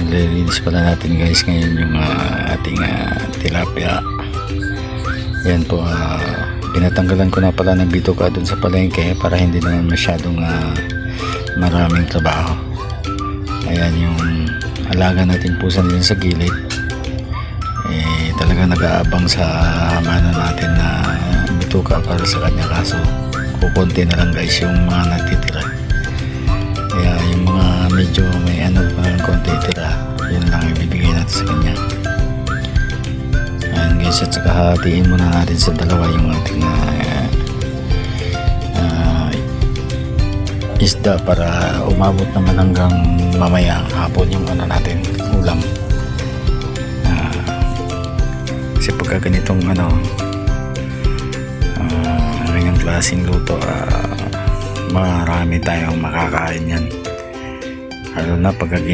Lilinis pala natin guys ngayon yung ating tilapia. Yan po, pinatanggalan ko na pala ng bituka dun sa palengke para hindi naman masyadong maraming trabaho. Ayan yung alaga natin pusan din sa gilid, talaga nag-aabang sa mano natin na bituka para sa kanya, kaso kukunti na lang guys yung mga natitira. Kaya yung mga medyo may konti tira, yun lang ibibigay natin sa kanya. Ayan guys, at saka hatiin muna natin sa dalawa yung ating isda para umabot naman hanggang mamaya hapon yung natin ulam. Kasi pagka ganitong ganyang klaseng luto, marami tayong makakain yan, lalo na pagka